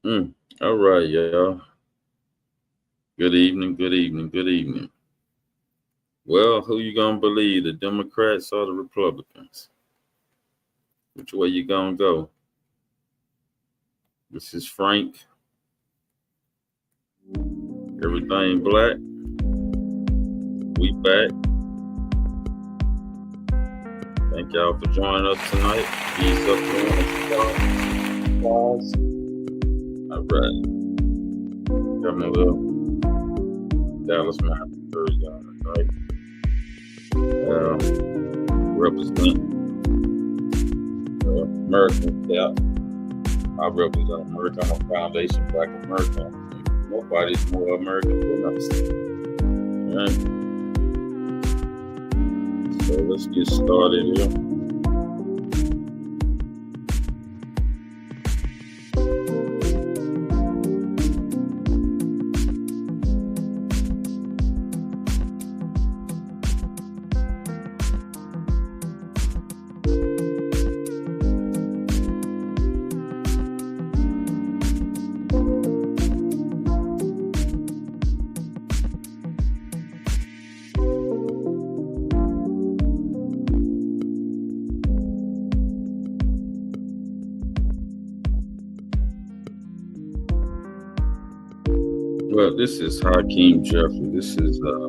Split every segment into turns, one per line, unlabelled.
Mm. All right, y'all. Good evening, good evening, good evening. Well, who you gonna believe, the Democrats or the Republicans? Which way you gonna go? This is Frank. Everything black. We back. Thank y'all for joining us tonight. Ease up pause. All right. Got my little Dallas Mavericks on tonight. Represent American. Yeah, I represent America. I'm a foundation black American. Nobody's more American than us. All right. So let's get started here. Well, this is Hakeem Jeffrey. This is the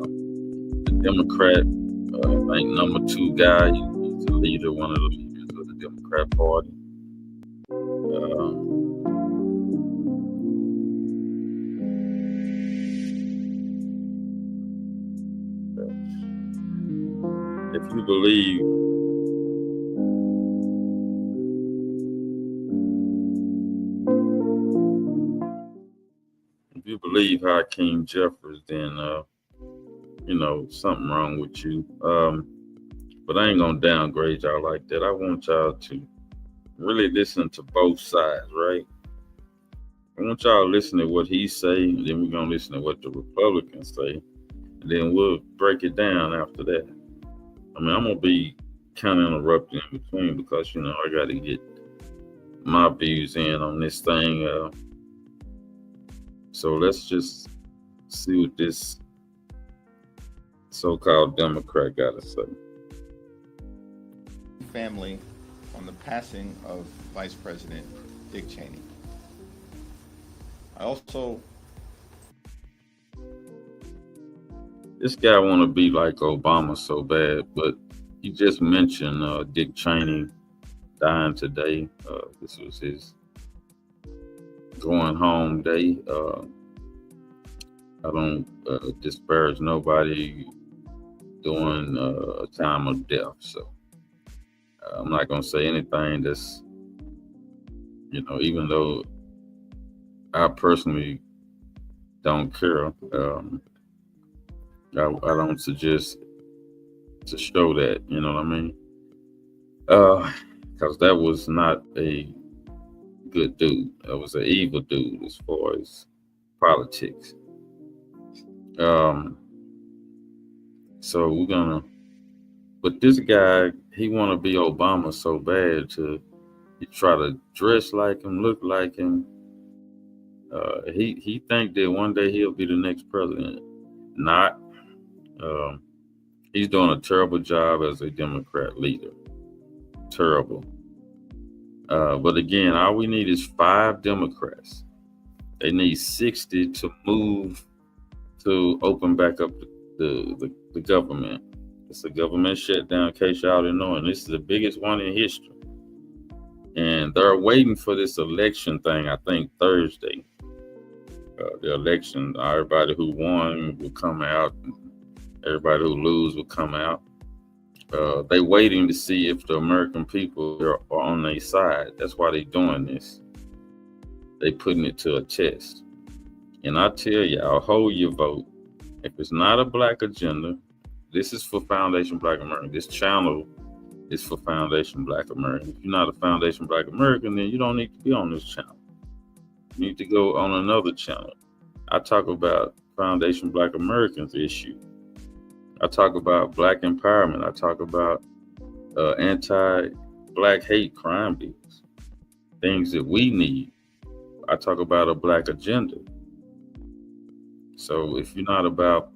Democrat, I think number 2 guy. He's the leader, one of the leaders of the Democrat Party. Um, if you believe Hakeem Jeffries, then something wrong with you. But I ain't gonna downgrade y'all like that. I want y'all to really listen to both sides, right? I want y'all to listen to what he say, and then we're gonna listen to what the Republicans say, and then we'll break it down after that. I mean, I'm gonna be kind of interrupting in between because I got to get my views in on this thing. So let's just see what this so-called Democrat got to say.
Family on the passing of Vice President Dick Cheney.
This guy want to be like Obama so bad, but he just mentioned Dick Cheney dying today. This was his going home day. I don't disparage nobody during a time of death, so I'm not gonna say anything that's, even though I personally don't care. I don't suggest to show that, you know what I mean? Because that was not a good dude. That was an evil dude as far as politics. So we're gonna, but this guy, he want to be Obama so bad he try to dress like him, look like him. He think that one day he'll be the next president. Not. He's doing a terrible job as a Democrat leader. Terrible. But again, all we need is 5 Democrats. They need 60 to move to open back up the government. It's a government shutdown, in case y'all didn't know, and this is the biggest one in history. And they're waiting for this election thing, I think Thursday. The election, everybody who won will come out, everybody who lose will come out. They waiting to see if the American people are on their side. That's why they doing this. They putting it to a test. And I tell y'all, hold your vote. If it's not a black agenda, this is for Foundation Black American. This channel is for Foundation Black American. If you're not a Foundation Black American, then you don't need to be on this channel. You need to go on another channel. I talk about Foundation Black Americans issue. I talk about black empowerment. I talk about anti-black hate crime bills, things that we need. I talk about a black agenda. So if you're not about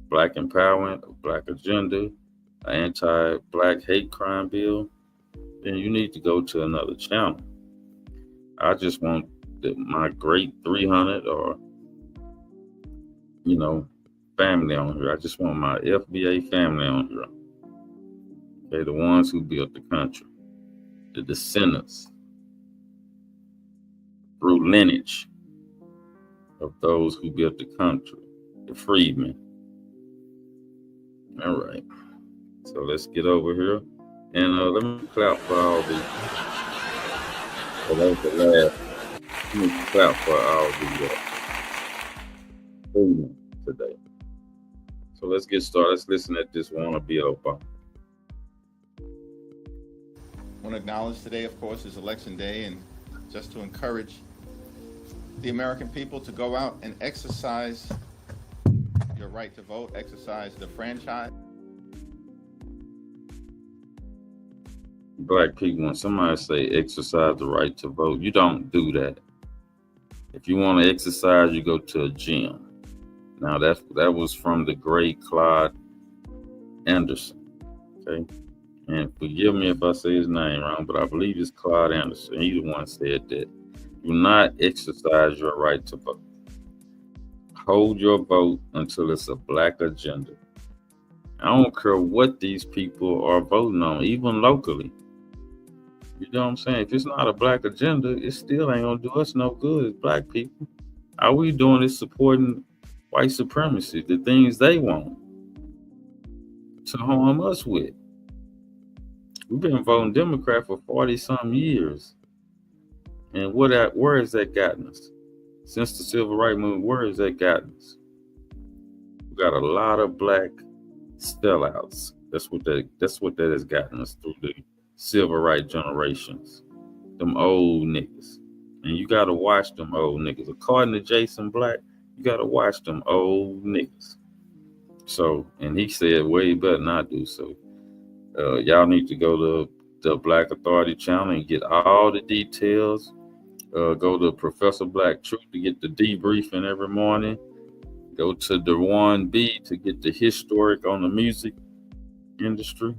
black empowerment, a black agenda, an anti-black hate crime bill, then you need to go to another channel. I just want my great 300 or, family on here. I just want my FBA family on here. Okay, the ones who built the country, the descendants through lineage of those who built the country, the freedmen. All right, so let's get over here and let me clap for all the. So that was the last. Let me clap for all the freedmen today. So let's get started. Let's listen at this wannabe Obama.
I want to acknowledge today, of course, is election day, and just to encourage the American people to go out and exercise your right to vote, exercise the franchise.
Black people, when somebody say exercise the right to vote, you don't do that. If you want to exercise, you go to a gym. Now that was from the great Claude Anderson. Okay. And forgive me if I say his name wrong, but I believe it's Claude Anderson. He the one said that. Do not exercise your right to vote. Hold your vote until it's a black agenda. I don't care what these people are voting on, even locally. You know what I'm saying? If it's not a black agenda, it still ain't gonna do us no good as black people. All we doing is supporting white supremacy, the things they want to harm us with. We've been voting Democrat for 40-some years. And where has that gotten us? Since the Civil Rights Movement, where has that gotten us? We got a lot of black sellouts. That's what that has gotten us through the Civil Rights generations. Them old niggas. And you gotta watch them old niggas. According to Jason Black, you gotta watch them old niggas. So, and he said, well, you better not do so. Y'all need to go to the Black Authority channel and get all the details. Go to Professor Black Truth to get the debriefing every morning. Go to Dewan B to get the historic on the music industry.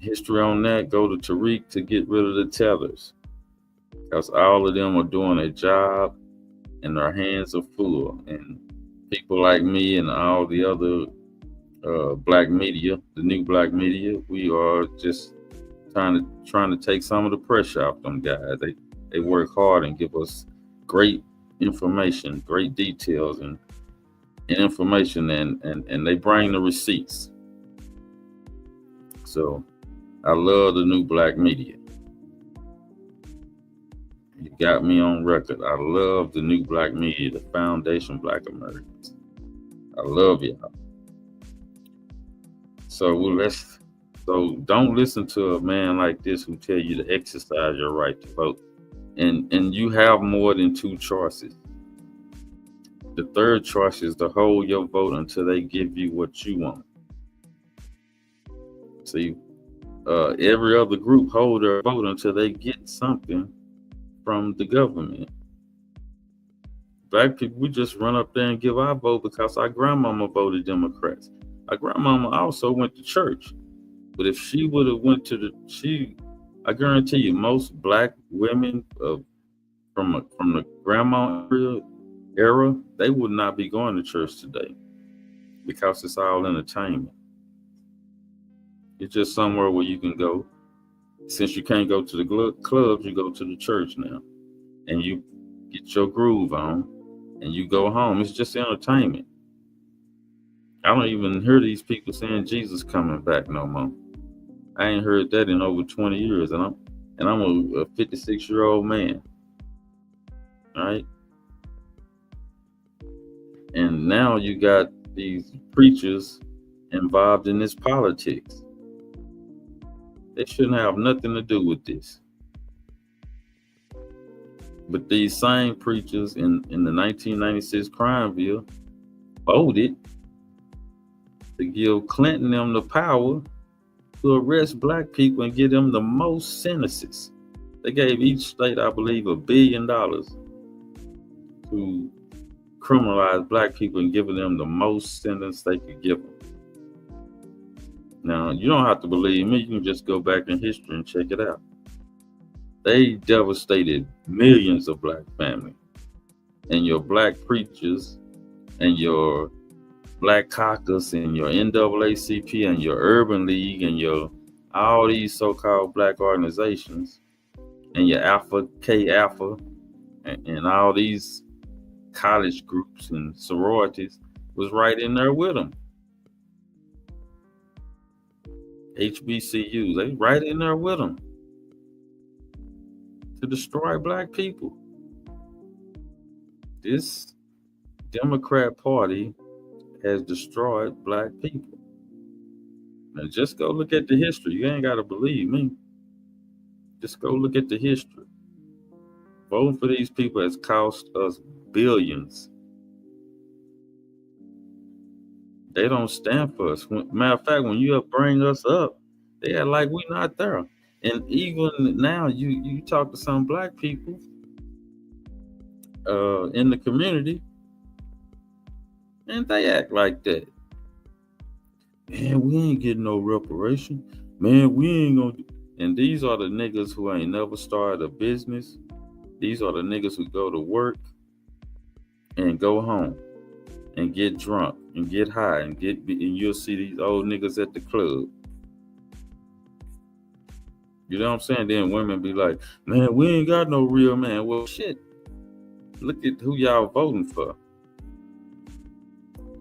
History on that. Go to Tariq to get rid of the tellers. Because all of them are doing a job and their hands are full. And people like me and all the other black media, the new black media, we are just trying to take some of the pressure off them guys. They work hard and give us great information, great details and information, and they bring the receipts. So I love the new black media. You got me on record. I love the new black media, the Foundation Black Americans. I love y'all. So don't listen to a man like this who tell you to exercise your right to vote. And you have more than two choices. The third choice is to hold your vote until they give you what you want. See, every other group hold their vote until they get something from the government. Black people, we just run up there and give our vote because our grandmama voted Democrats. Our grandmama also went to church. But if she would have went to I guarantee you, most black women from the grandma era, they would not be going to church today because it's all entertainment. It's just somewhere where you can go. Since you can't go to the clubs, you go to the church now, and you get your groove on, and you go home. It's just entertainment. I don't even hear these people saying Jesus coming back no more. I ain't heard that in over 20 years, and I'm a 56-year-old man. All right. And now you got these preachers involved in this politics. They shouldn't have nothing to do with this. But these same preachers in the 1996 crime bill voted to give Clinton them the power to arrest black people and give them the most sentences. They gave each state, I believe, $1 billion to criminalize black people and giving them the most sentence they could give them. Now, you don't have to believe me. You can just go back in history and check it out. They devastated millions of black families. And your black preachers and your Black Caucus and your NAACP and your Urban League and your all these so-called black organizations and your Alpha K Alpha and all these college groups and sororities was right in there with them. HBCUs, they right in there with them to destroy black people. This Democrat Party has destroyed black people. Now just go look at the history. You ain't got to believe me. Just go look at the history. Voting for these people has cost us billions. They don't stand for us. Matter of fact, when you bring us up, they act like we're not there. And even now, you talk to some black people in the community, and they act like that. Man, we ain't getting no reparation. Man, we ain't gonna. And these are the niggas who ain't never started a business. These are the niggas who go to work and go home and get drunk and get high and you'll see these old niggas at the club. You know what I'm saying? Then women be like, man, we ain't got no real man. Well, shit. Look at who y'all voting for.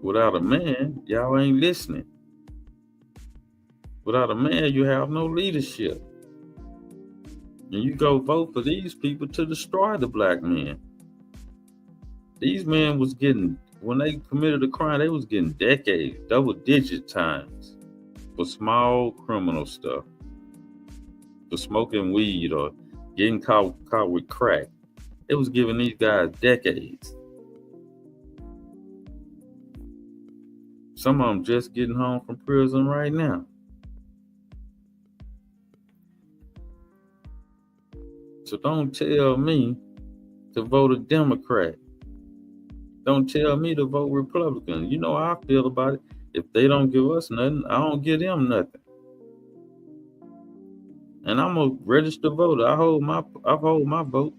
Without a man, y'all ain't listening. Without a man, you have no leadership. And you go vote for these people to destroy the black men. These men was getting, when they committed a crime, they was getting decades, double-digit times for small criminal stuff. For smoking weed or getting caught with crack. It was giving these guys decades. Some of them just getting home from prison right now. So don't tell me to vote a Democrat. Don't tell me to vote Republican. You know how I feel about it. If they don't give us nothing, I don't give them nothing. And I'm a registered voter. I hold my vote.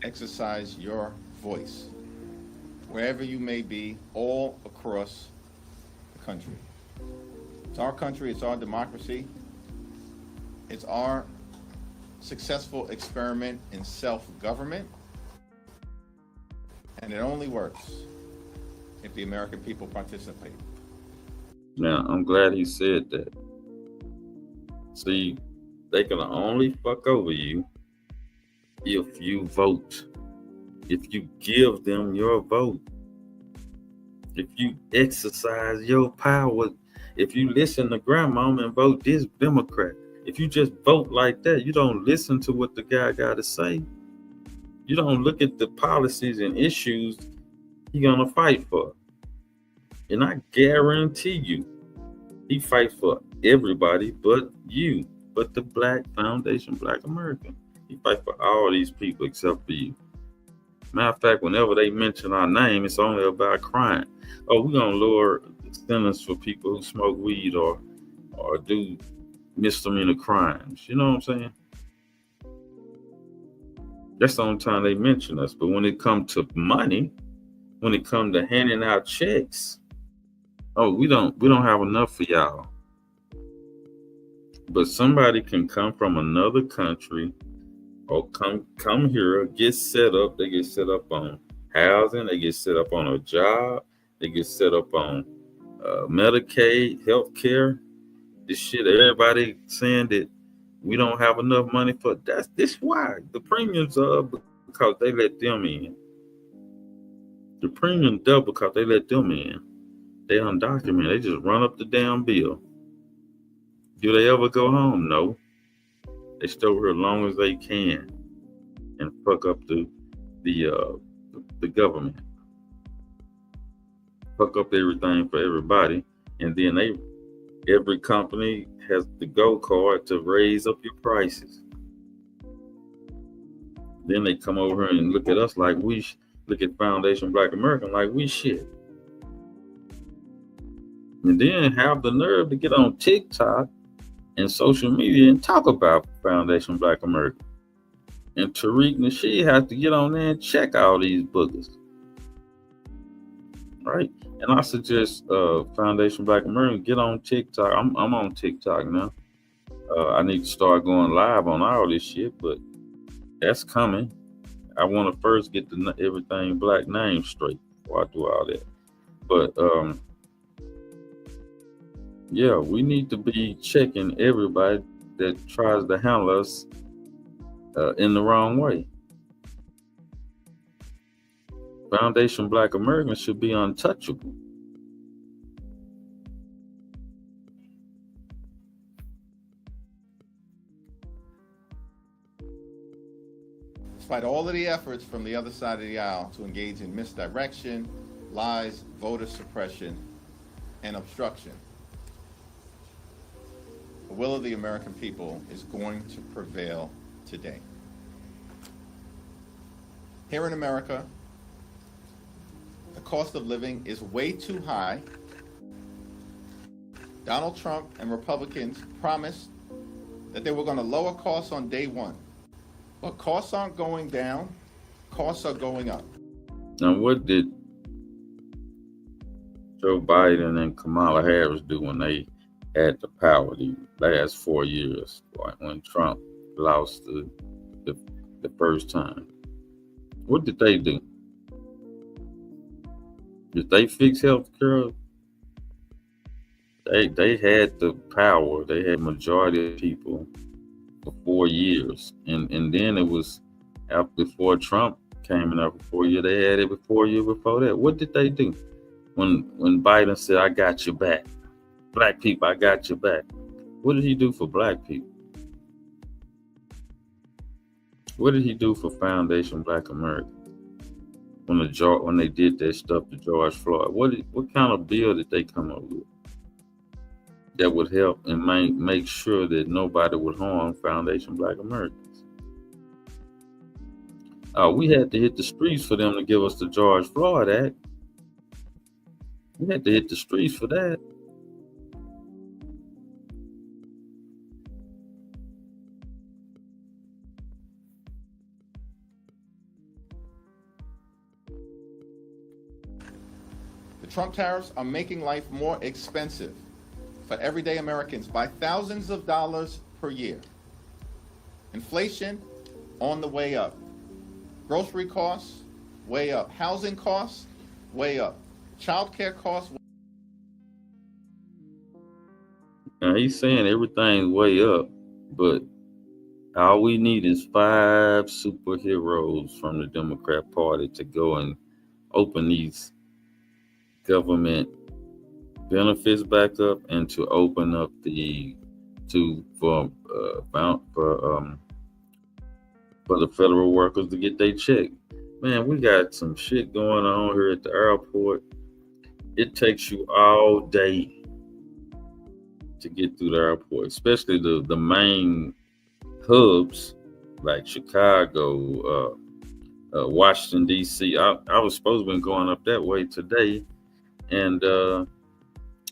Exercise your voice wherever you may be, all across the country. It's our country, it's our democracy, it's our successful experiment in self-government, and it only works if the American people participate.
Now, I'm glad he said that. See, they can only fuck over you if you vote. If you give them your vote. If you exercise your power. If you listen to grandmama and vote this Democrat. If you just vote like that, you don't listen to what the guy got to say. You don't look at the policies and issues he's gonna fight for. And I guarantee you, he fights for everybody but you, but the Black Foundation, Black American. He fights for all these people except for you. Matter of fact, whenever they mention our name, it's only about crime. Oh, we're gonna lower the sentence for people who smoke weed or do misdemeanor crimes. You know what I'm saying? That's the only time they mention us. But when it comes to money, when it comes to handing out checks, oh, we don't have enough for y'all. But somebody can come from another country or come here, get set up. They get set up on housing. They get set up on a job. They get set up on Medicaid, health care. This shit, everybody saying that we don't have enough money for that. This why the premiums are up because they let them in. The premium double because they let them in. They undocumented. They just run up the damn bill. Do they ever go home? No. They stay over here as long as they can and fuck up the government. Fuck up everything for everybody, and then they Every company has the go card to raise up your prices. Then they come over here and look at us like look at Foundation Black American like we shit. And then have the nerve to get on TikTok and social media and talk about Foundation Black America. And Tariq Nasheed has to get on there and check all these boogers. Right? And I suggest Foundation Black America get on TikTok. I'm on TikTok now. I need to start going live on all this shit, but that's coming. I want to first get the everything black name straight before I do all that. But yeah, we need to be checking everybody that tries to handle us in the wrong way. Foundation Black Americans should be untouchable.
Despite all of the efforts from the other side of the aisle to engage in misdirection, lies, voter suppression, and obstruction, the will of the American people is going to prevail today. Here in America, the cost of living is way too high. Donald Trump and Republicans promised that they were going to lower costs on day one. But costs aren't going down, costs are going up.
Now, what did Joe Biden and Kamala Harris do when they had the power the last 4 years, when Trump lost the first time? What did they do? Did they fix health care? They had the power. They had majority of people for 4 years. And then it was before Trump came in after 4 years, they had it for 4 years before that. What did they do? When Biden said, I got your back. Black people, I got your back. What did he do for black people? What did he do for Foundation Black America? When they did that stuff to George Floyd, what kind of bill did they come up with that would help and make sure that nobody would harm Foundation Black Americans? We had to hit the streets for them to give us the George Floyd Act. We had to hit the streets for that.
The Trump tariffs are making life more expensive for everyday Americans by thousands of dollars per year. Inflation on the way up. Grocery costs way up. Housing costs way up. Childcare costs.
Now he's saying everything's way up, but all we need is 5 superheroes from the Democrat Party to go and open these government benefits back up and to open up for the federal workers to get their check. Man, we got some shit going on here at the airport. It takes you all day to get through the airport, especially the main hubs like Chicago, Washington, D.C. I was supposed to be going up that way today, and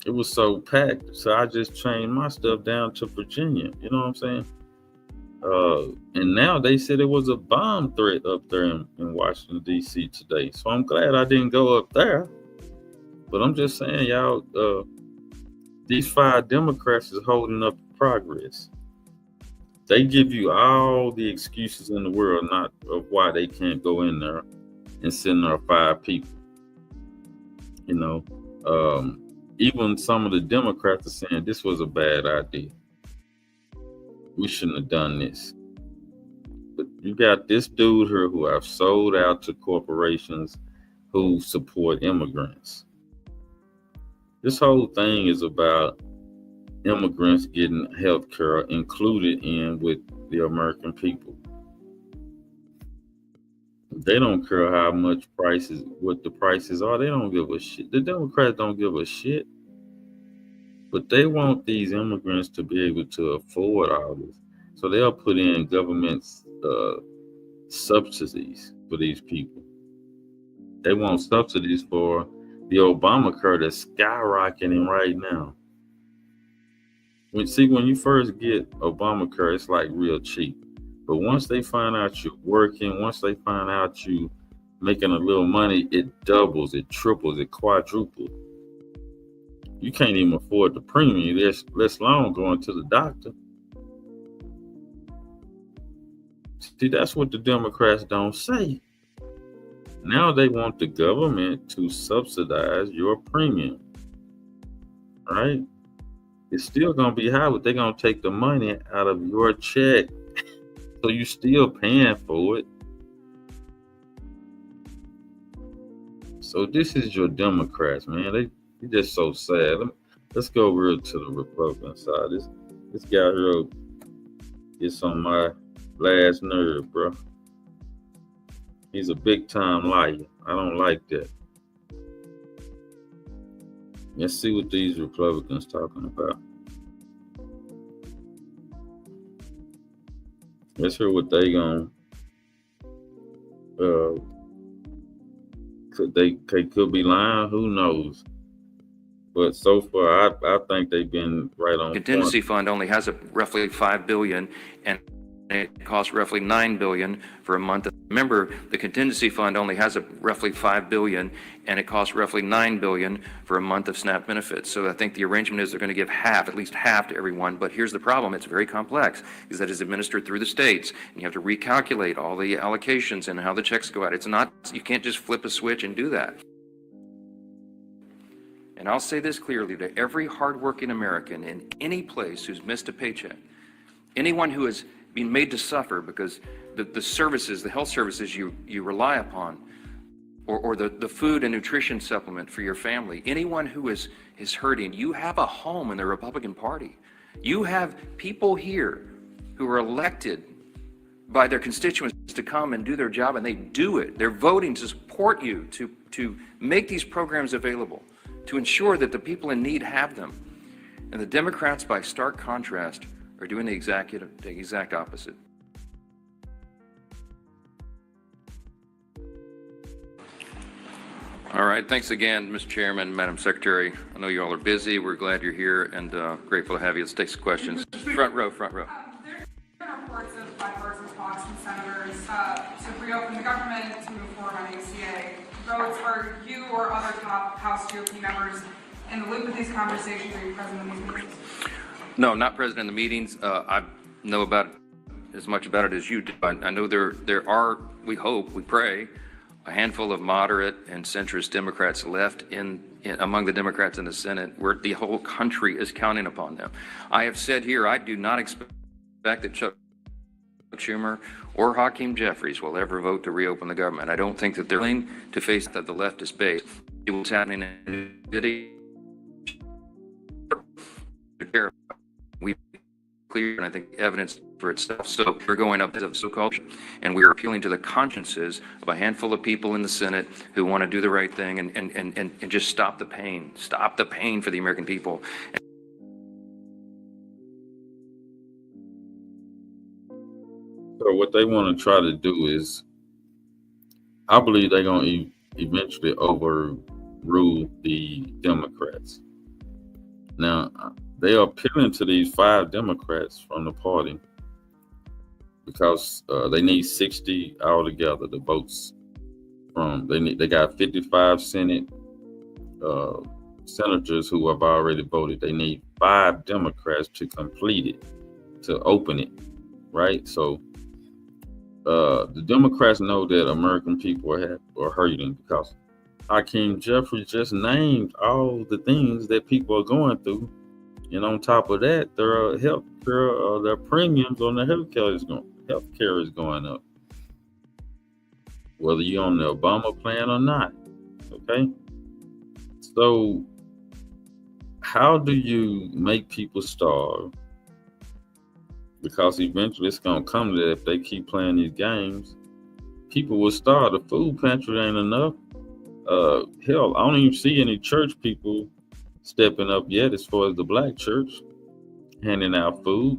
it was so packed, so I just changed my stuff down to Virginia. You know what I'm saying? And now they said it was a bomb threat up there in Washington, D.C. today. So I'm glad I didn't go up there. But I'm just saying, y'all, these 5 Democrats is holding up progress. They give you all the excuses in the world not of why they can't go in there and send there 5 people. You know, even some of the Democrats are saying this was a bad idea. We shouldn't have done this. But you got this dude here who have sold out to corporations who support immigrants. This whole thing is about immigrants getting health care included in with the American people. They don't care how much what the prices are. They don't give a shit. The Democrats don't give a shit. But they want these immigrants to be able to afford all this. So they'll put in government subsidies for these people. They want subsidies for the Obamacare that's skyrocketing right now. When you first get Obamacare, it's like real cheap. But once they find out you're working, once they find out you making a little money, it doubles, it triples, it quadruples. You can't even afford the premium, less alone going to the doctor. See, that's what the Democrats don't say. Now they want the government to subsidize your premium, right? It's still going to be high, but they're going to take the money out of your check. So you're still paying for it. So this is your Democrats, man. They're just so sad. Let's go real to the Republican side. This guy here gets on my last nerve, bro. He's a big time liar. I don't like that. Let's see what these Republicans talking about. Let's hear what they gonna. Could be lying? Who knows? But so far, I think they've been right on.
Contingency fund only has roughly $5 billion, and it costs roughly $9 billion for a month. Remember, the contingency fund only has roughly $5 billion, and it costs roughly $9 billion for a month of SNAP benefits. So I think the arrangement is they're going to give at least half to everyone. But here's the problem: it's very complex, because that is administered through the states, and you have to recalculate all the allocations and how the checks go out. It's not, you can't just flip a switch and do that. And I'll say this clearly to every hardworking American in any place who's missed a paycheck, anyone who has been made to suffer because the services, the health services you rely upon, or the food and nutrition supplement for your family, anyone who is hurting, you have a home in the Republican Party. You have people here who are elected by their constituents to come and do their job, and they do it. They're voting to support you, to make these programs available, to ensure that the people in need have them. And the Democrats, by stark contrast, are doing the exact opposite. All right, thanks again, Mr. Chairman, Madam Secretary. I know you all are busy. We're glad you're here and grateful to have you. Let's take some questions. Front row.
There's been reports of bipartisan talks from senators to reopen the government, to move forward on ACA votes. Are you or other top House GOP members in the loop of these conversations? Are you present in these meetings?
No, not present in the meetings. I know about as much about it as you do. I know there are, we hope, we pray, a handful of moderate and centrist Democrats left in among the Democrats in the Senate, where the whole country is counting upon them. I have said here, I do not expect that Chuck Schumer or Hakeem Jeffries will ever vote to reopen the government. I don't think that they're willing to face that the leftist base. What's happening in the city. We clear, and I think evidence for itself. So we're going up to the so-called, and we are appealing to the consciences of a handful of people in the Senate who want to do the right thing and just stop the pain for the American people.
So what they want to try to do is, I believe they're going to eventually overrule the Democrats. Now, they are appealing to these 5 Democrats from the party because they need 60 altogether. The votes from they got 55 senators who have already voted. They need 5 Democrats to complete it, to open it, right? So the Democrats know that American people are hurting because Hakeem Jeffries just named all the things that people are going through. And on top of that, their premiums on the healthcare is going up, whether you're on the Obama plan or not. Okay, so how do you make people starve? Because eventually it's gonna come to that if they keep playing these games, people will starve. The food pantry ain't enough. Hell, I don't even see any church people stepping up yet as far as the black church handing out food.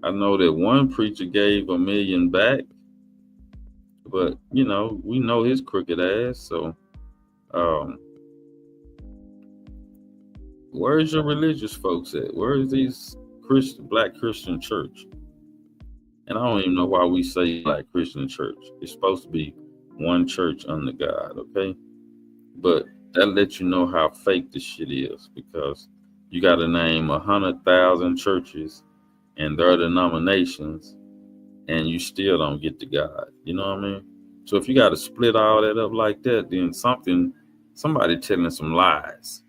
I know that one preacher gave $1 million back, but we know his crooked ass. So where's your religious folks at? Where is these black Christian church? And I don't even know why we say black Christian church. It's supposed to be one church under God, okay? But that lets you know how fake this shit is, because you got to name 100,000 churches and their denominations, and you still don't get to God. You know what I mean? So if you got to split all that up like that, then somebody telling some lies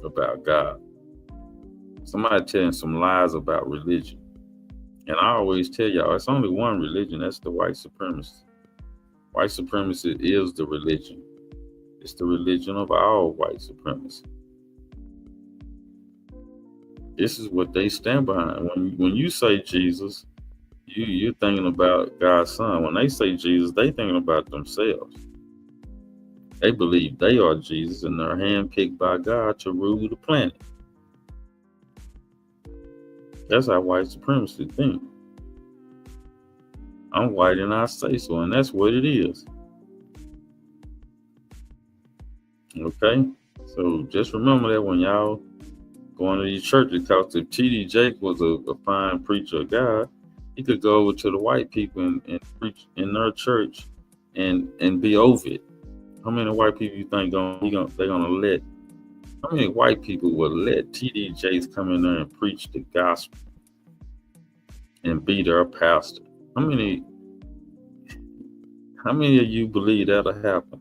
about God. Somebody telling some lies about religion. And I always tell y'all, it's only one religion. That's the white supremacy. White supremacy is the religion. It's the religion of all white supremacy. This is what they stand behind. When you say Jesus, you're thinking about God's son. When they say Jesus, they thinking about themselves. They believe they are Jesus and they're handpicked by God to rule the planet. That's how white supremacy think. I'm white and I say so, and that's what it is. Okay? So just remember that when y'all going to these churches, because if T.D. Jakes was a fine preacher of God, he could go over to the white people and preach in their church and be over it. How many white people you think they're gonna let? How many white people will let T.D. Jakes come in there and preach the gospel and be their pastor? How many of you believe that'll happen?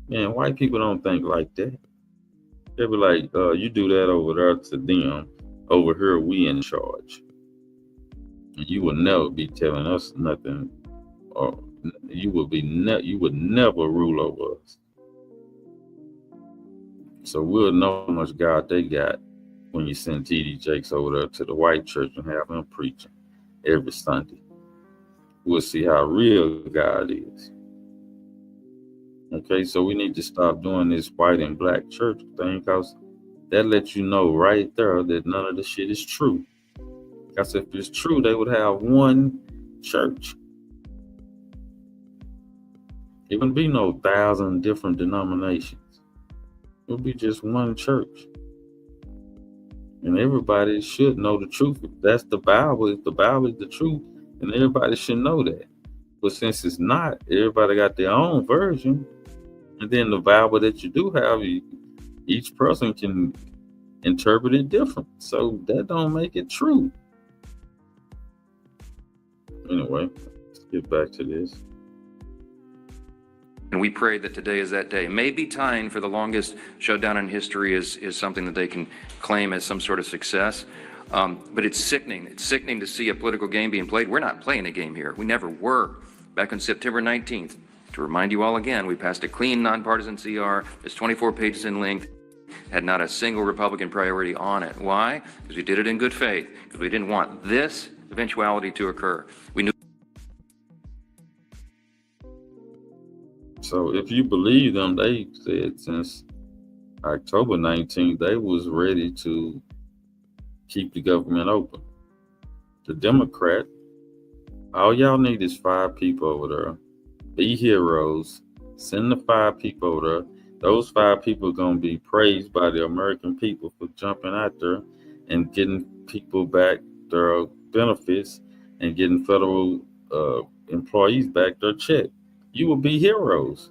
Man, white people don't think like that. They'll be like, you do that over there to them. Over here, we in charge. And you will never be telling us nothing, or you would never rule over us. So we'll know how much God they got when you send T.D. Jakes over there to the white church and have him preaching every Sunday. We'll see how real God is. Okay, so we need to stop doing this white and black church thing, because that lets you know right there that none of the shit is true. Because if it's true, they would have one church. It wouldn't be no 1,000 different denominations. It would be just one church. And everybody should know the truth. If that's the Bible, if the Bible is the truth, then everybody should know that. But since it's not, everybody got their own version. And then the Bible that you do have, each person can interpret it different. So that don't make it true. Anyway, let's get back to this.
And we pray that today is that day. Maybe tying for the longest showdown in history is something that they can claim as some sort of success. But it's sickening. It's sickening to see a political game being played. We're not playing a game here. We never were. Back on September 19th, to remind you all again, we passed a clean, nonpartisan CR. It's 24 pages in length. Had not a single Republican priority on it. Why? Because we did it in good faith. Because we didn't want this eventuality to occur. We knew.
So if you believe them, they said since October 19th, they was ready to keep the government open. The Democrat, all y'all need is 5 people over there. Be heroes. Send the 5 people over there. Those 5 people are going to be praised by the American people for jumping out there and getting people back their benefits and getting federal employees back their check. You will be heroes.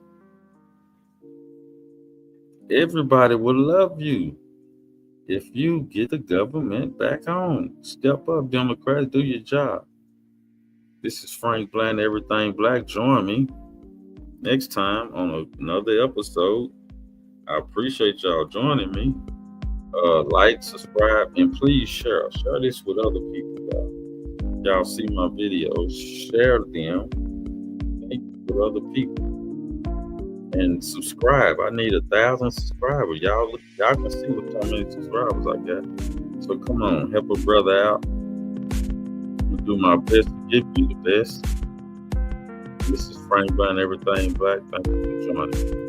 Everybody will love you if you get the government back on. Step up, Democrats. Do your job. This is Frank Bland, Everything Black. Join me next time on another episode. I appreciate y'all joining me. Like, subscribe, and please share. Share this with other people. Y'all see my videos. Share them with other people. And subscribe. I need 1,000 subscribers. Y'all can see how many subscribers I got. So come on, help a brother out. I'll do my best to give you the best. This is Frank Bland, Everything Black. Thank you for joining.